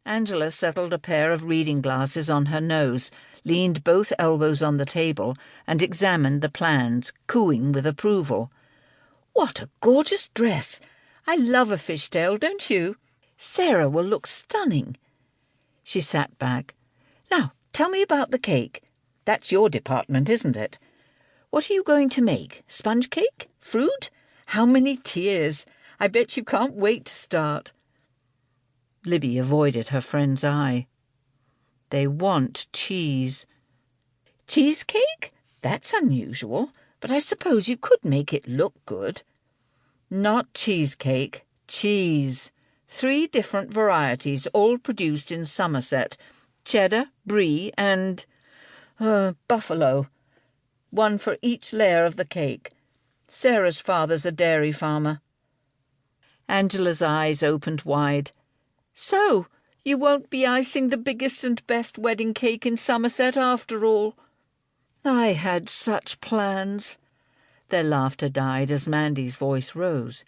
Angela settled a pair of reading glasses on her nose, leaned both elbows on the table, and examined the plans, cooing with approval. "What a gorgeous dress! I love a fishtail, don't you? Sarah will look stunning." She sat back. "Now, tell me about the cake. That's your department, isn't it? What are you going to make? Sponge cake? Fruit? How many tiers? I bet you can't wait to start." Libby avoided her friend's eye. "They want cheese." "Cheesecake? That's unusual, but I suppose you could make it look good." "Not cheesecake, cheese. 3 different varieties, all produced in Somerset. Cheddar, Brie, and buffalo. 1 for each layer of the cake. Sarah's father's a dairy farmer." Angela's eyes opened wide. "So, you won't be icing the biggest and best wedding cake in Somerset after all." "I had such plans." Their laughter died as Mandy's voice rose.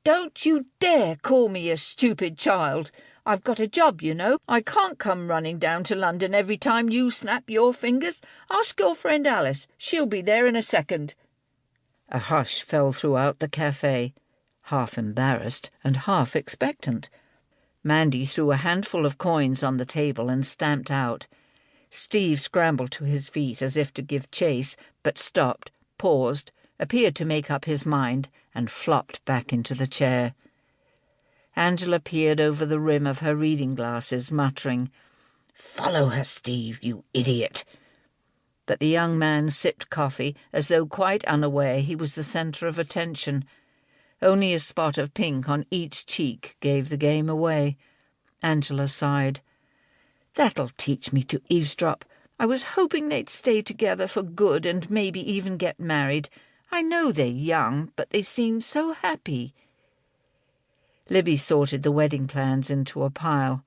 "Don't you dare call me a stupid child. I've got a job, you know. I can't come running down to London every time you snap your fingers. Ask your friend Alice. She'll be there in a second." A hush fell throughout the cafe, half embarrassed and half expectant. Mandy threw a handful of coins on the table and stamped out. Steve scrambled to his feet as if to give chase, but stopped, paused, appeared to make up his mind, and flopped back into the chair. Angela peered over the rim of her reading glasses, muttering, "Follow her, Steve, you idiot." But the young man sipped coffee as though quite unaware he was the centre of attention. Only a spot of pink on each cheek gave the game away. Angela sighed. "That'll teach me to eavesdrop. I was hoping they'd stay together for good and maybe even get married. I know they're young, but they seem so happy." Libby sorted the wedding plans into a pile.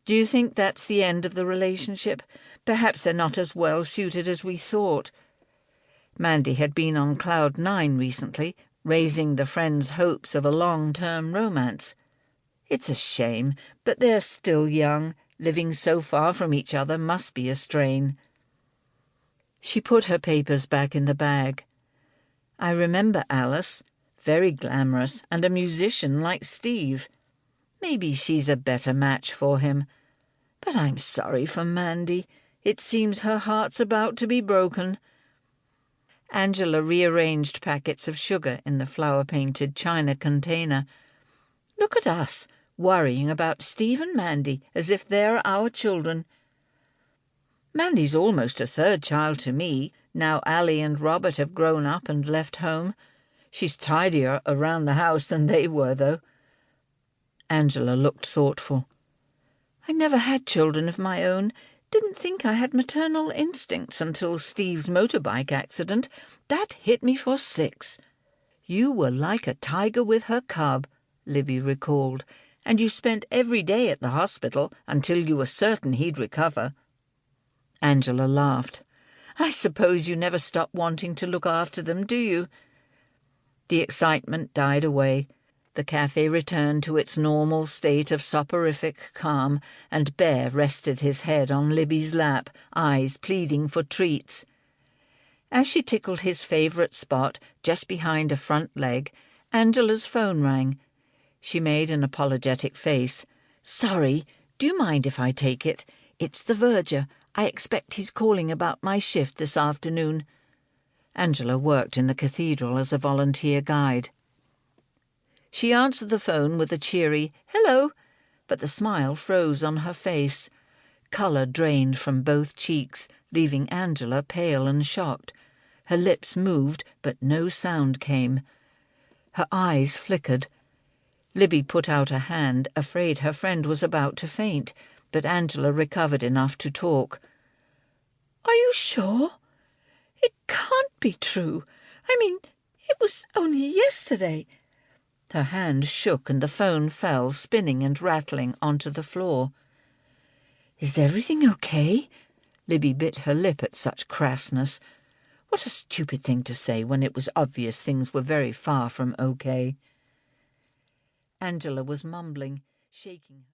"Do you think that's the end of the relationship? Perhaps they're not as well suited as we thought." Mandy had been on cloud 9 recently, raising the friends' hopes of a long-term romance. "It's a shame, but they're still young. Living so far from each other must be a strain." She put her papers back in the bag. "I remember Alice. Very glamorous, and a musician like Steve. Maybe she's a better match for him. But I'm sorry for Mandy. It seems her heart's about to be broken." Angela rearranged packets of sugar in the flower-painted china container. "Look at us, worrying about Steve and Mandy as if they're our children." "Mandy's almost a 3rd child to me, now Allie and Robert have grown up and left home. She's tidier around the house than they were, though." Angela looked thoughtful. "I never had children of my own. Didn't think I had maternal instincts until Steve's motorbike accident. That hit me for 6. "You were like a tiger with her cub," Libby recalled, "and you spent every day at the hospital until you were certain he'd recover." Angela laughed. "I suppose you never stop wanting to look after them, do you?" The excitement died away. The cafe returned to its normal state of soporific calm, and Bear rested his head on Libby's lap, eyes pleading for treats. As she tickled his favourite spot, just behind a front leg, Angela's phone rang. She made an apologetic face. "Sorry, do you mind if I take it? It's the verger. I expect he's calling about my shift this afternoon." Angela worked in the Cathedral as a volunteer guide. She answered the phone with a cheery "hello," but the smile froze on her face. Colour drained from both cheeks, leaving Angela pale and shocked. Her lips moved, but no sound came. Her eyes flickered. Libby put out a hand, afraid her friend was about to faint, but Angela recovered enough to talk. "Are you sure? It can't be true. I mean, it was only yesterday." Her hand shook and the phone fell, spinning and rattling, onto the floor. "Is everything okay?" Libby bit her lip at such crassness. What a stupid thing to say when it was obvious things were very far from okay. Angela was mumbling, shaking.